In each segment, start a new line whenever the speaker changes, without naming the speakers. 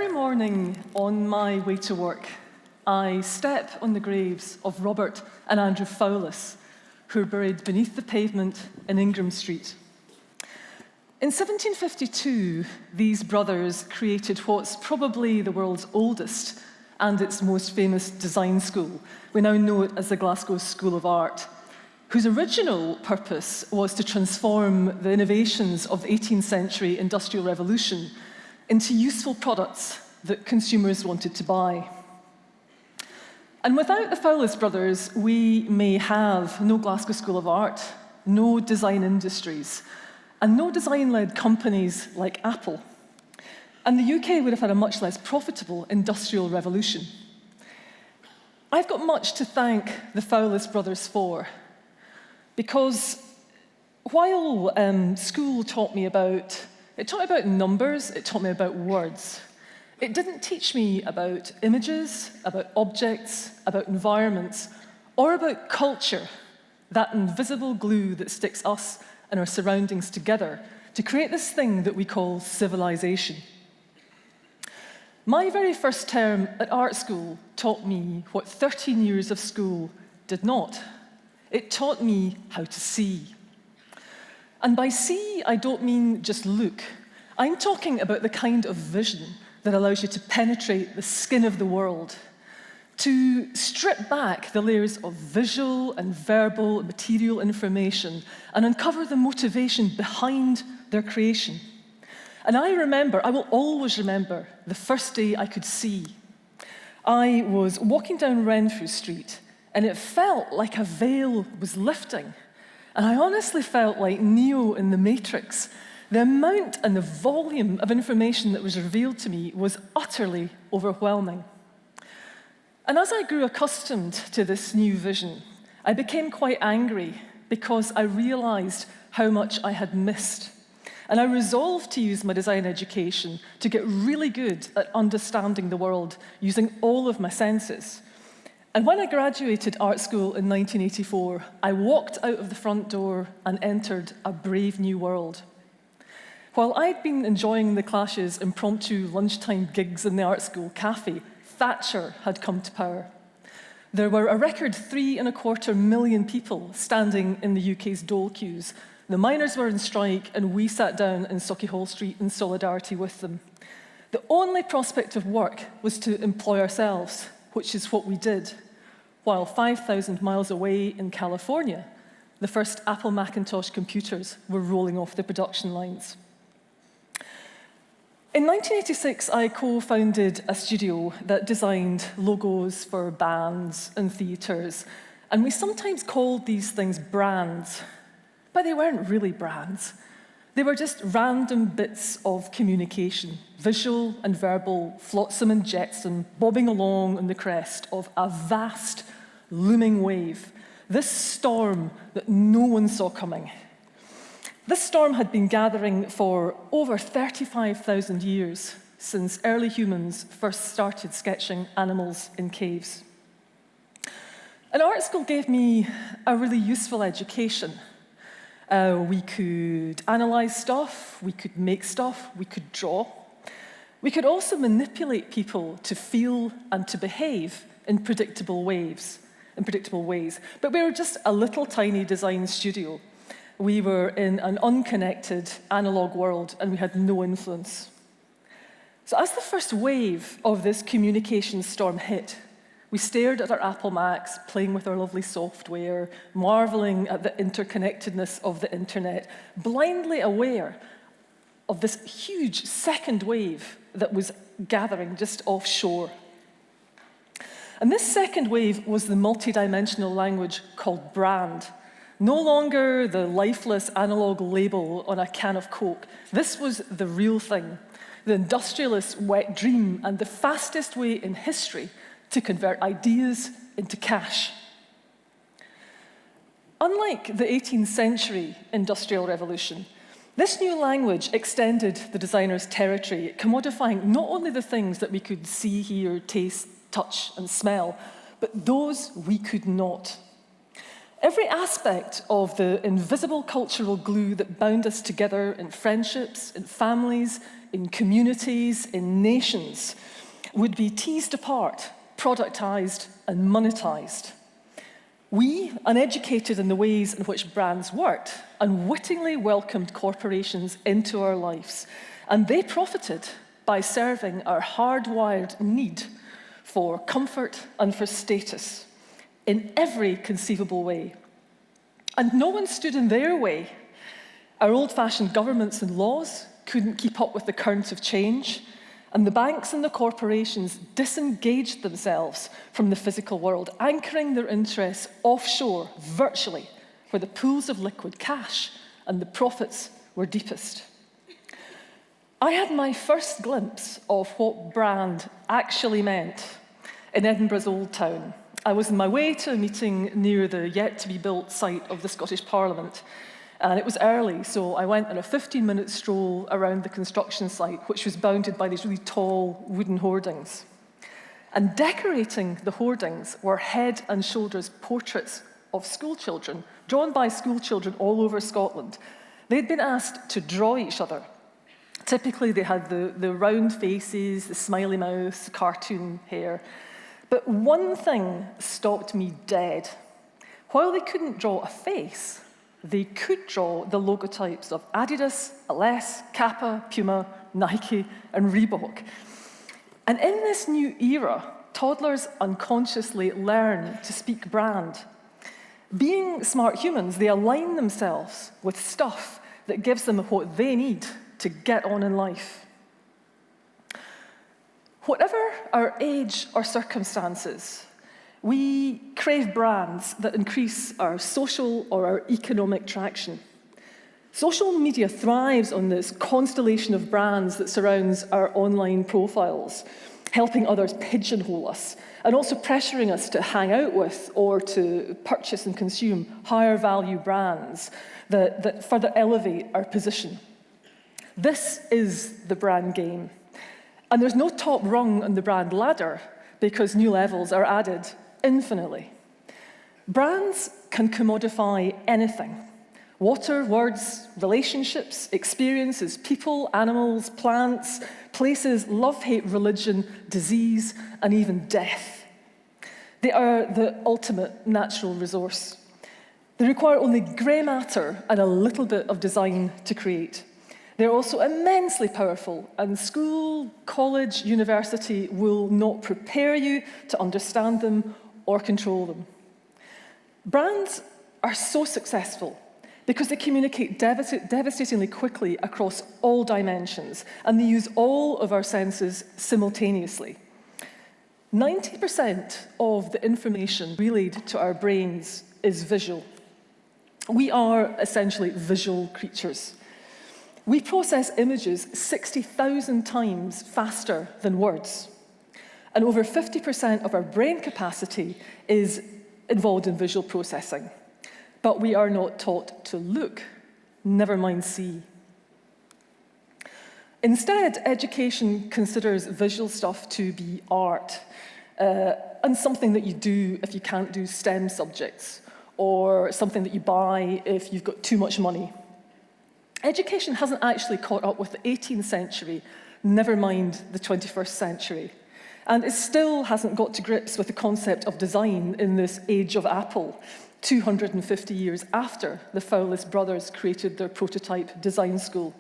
Every morning on my way to work, I step on the graves of Robert and Andrew Fowlis, who are buried beneath the pavement in Ingram Street. In 1752, these brothers created what's probably the world's oldest and its most famous design school. We now know it as the Glasgow School of Art, whose original purpose was to transform the innovations of the 18th century Industrial Revolution into useful products that consumers wanted to buy. And without the Fowlis brothers, we may have no Glasgow School of Art, no design industries, and no design-led companies like Apple. And the UK would have had a much less profitable industrial revolution. I've got much to thank the Fowlis brothers for, because while school taught me about numbers, it taught me about words. It didn't teach me about images, about objects, about environments, or about culture, that invisible glue that sticks us and our surroundings together to create this thing that we call civilization. My very first term at art school taught me what 13 years of school did not. It taught me how to see. And by see, I don't mean just look. I'm talking about the kind of vision that allows you to penetrate the skin of the world, to strip back the layers of visual and verbal and material information and uncover the motivation behind their creation. And I will always remember, the first day I could see. I was walking down Renfrew Street, and it felt like a veil was lifting. And I honestly felt like Neo in the Matrix. The amount and the volume of information that was revealed to me was utterly overwhelming. And as I grew accustomed to this new vision, I became quite angry because I realized how much I had missed. And I resolved to use my design education to get really good at understanding the world using all of my senses. And when I graduated art school in 1984, I walked out of the front door and entered a brave new world. While I'd been enjoying the Clash's impromptu lunchtime gigs in the art school cafe, Thatcher had come to power. There were a record 3.25 million people standing in the UK's dole queues. The miners were on strike, and we sat down in Sauchiehall Street in solidarity with them. The only prospect of work was to employ ourselves, which is what we did, while 5,000 miles away in California, the first Apple Macintosh computers were rolling off the production lines. In 1986, I co-founded a studio that designed logos for bands and theatres, and we sometimes called these things brands, but they weren't really brands. They were just random bits of communication, visual and verbal, flotsam and jetsam, bobbing along on the crest of a vast, looming wave, this storm that no one saw coming. This storm had been gathering for over 35,000 years, since early humans first started sketching animals in caves. And art school gave me a really useful education. We could analyze stuff, we could make stuff, we could draw. We could also manipulate people to feel and to behave in predictable ways. But we were just a little tiny design studio. We were in an unconnected analog world, and we had no influence. So as the first wave of this communication storm hit, we stared at our Apple Macs, playing with our lovely software, marveling at the interconnectedness of the internet, blindly aware of this huge second wave that was gathering just offshore. And this second wave was the multidimensional language called brand. No longer the lifeless analog label on a can of Coke. This was the real thing, the industrialist's wet dream and the fastest way in history to convert ideas into cash. Unlike the 18th century Industrial Revolution, this new language extended the designer's territory, commodifying not only the things that we could see, hear, taste, touch, and smell, but those we could not. Every aspect of the invisible cultural glue that bound us together in friendships, in families, in communities, in nations, would be teased apart, productized, and monetized. We, uneducated in the ways in which brands worked, unwittingly welcomed corporations into our lives, and they profited by serving our hardwired need for comfort and for status in every conceivable way. And no one stood in their way. Our old-fashioned governments and laws couldn't keep up with the current of change, and the banks and the corporations disengaged themselves from the physical world, anchoring their interests offshore, virtually, where the pools of liquid cash and the profits were deepest. I had my first glimpse of what brand actually meant in Edinburgh's Old Town. I was on my way to a meeting near the yet-to-be-built site of the Scottish Parliament, and it was early, so I went on a 15-minute stroll around the construction site, which was bounded by these really tall wooden hoardings. And decorating the hoardings were head and shoulders portraits of schoolchildren, drawn by schoolchildren all over Scotland. They'd been asked to draw each other. Typically, they had the round faces, the smiley mouths, cartoon hair. But one thing stopped me dead. While they couldn't draw a face, they could draw the logotypes of Adidas, Ales, Kappa, Puma, Nike, and Reebok. And in this new era, toddlers unconsciously learn to speak brand. Being smart humans, they align themselves with stuff that gives them what they need to get on in life. Whatever our age or circumstances, we crave brands that increase our social or our economic traction. Social media thrives on this constellation of brands that surrounds our online profiles, helping others pigeonhole us, and also pressuring us to hang out with or to purchase and consume higher value brands that further elevate our position. This is the brand game. And there's no top rung on the brand ladder because new levels are added infinitely. Brands can commodify anything. Water, words, relationships, experiences, people, animals, plants, places, love, hate, religion, disease, and even death. They are the ultimate natural resource. They require only grey matter and a little bit of design to create. They're also immensely powerful, and school, college, university will not prepare you to understand them or control them. Brands are so successful because they communicate devastatingly quickly across all dimensions, and they use all of our senses simultaneously. 90% of the information relayed to our brains is visual. We are essentially visual creatures. We process images 60,000 times faster than words. And over 50% of our brain capacity is involved in visual processing. But we are not taught to look, never mind see. Instead, education considers visual stuff to be art, and something that you do if you can't do STEM subjects, or something that you buy if you've got too much money. Education hasn't actually caught up with the 18th century, never mind the 21st century. And it still hasn't got to grips with the concept of design in this age of Apple, 250 years after the Fowless brothers created their prototype design school.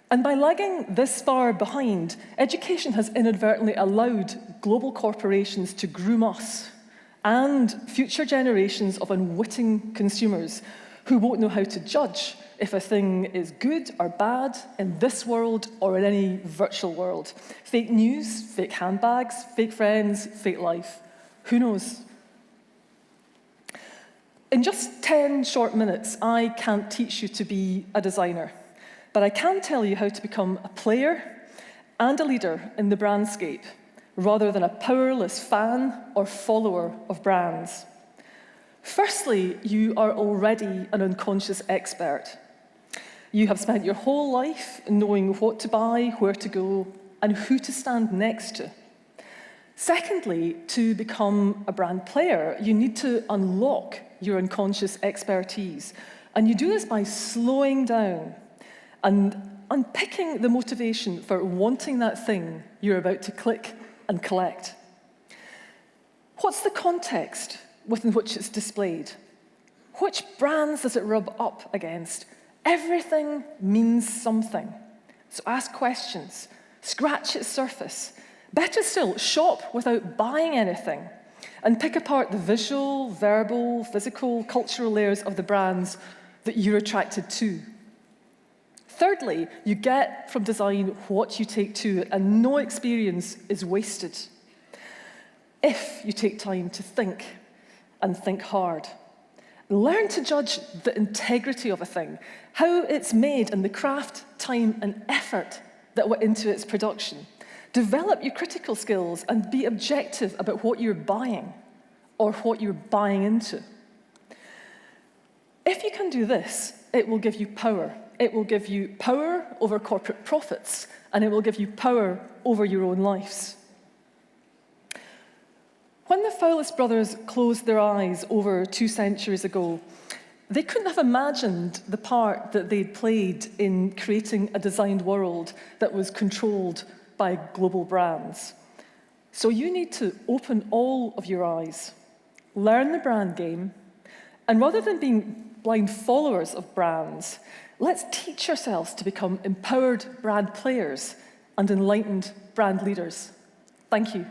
And by lagging this far behind, education has inadvertently allowed global corporations to groom us and future generations of unwitting consumers who won't know how to judge if a thing is good or bad in this world or in any virtual world. Fake news, fake handbags, fake friends, fake life. Who knows? In just 10 short minutes, I can't teach you to be a designer, but I can tell you how to become a player and a leader in the brandscape, rather than a powerless fan or follower of brands. Firstly, you are already an unconscious expert. You have spent your whole life knowing what to buy, where to go, and who to stand next to. Secondly, to become a brand player, you need to unlock your unconscious expertise. And you do this by slowing down and unpicking the motivation for wanting that thing you're about to click and collect. What's the context within which it's displayed? Which brands does it rub up against? Everything means something. So ask questions, scratch its surface. Better still, shop without buying anything and pick apart the visual, verbal, physical, cultural layers of the brands that you're attracted to. Thirdly, you get from design what you take to it, and no experience is wasted if you take time to think and think hard. Learn to judge the integrity of a thing, how it's made, and the craft, time, and effort that went into its production. Develop your critical skills and be objective about what you're buying or what you're buying into. If you can do this, it will give you power. It will give you power over corporate profits, and it will give you power over your own lives. When the Fowless brothers closed their eyes over 2 centuries ago, they couldn't have imagined the part that they'd played in creating a designed world that was controlled by global brands. So you need to open all of your eyes, learn the brand game, and rather than being blind followers of brands, let's teach ourselves to become empowered brand players and enlightened brand leaders. Thank you.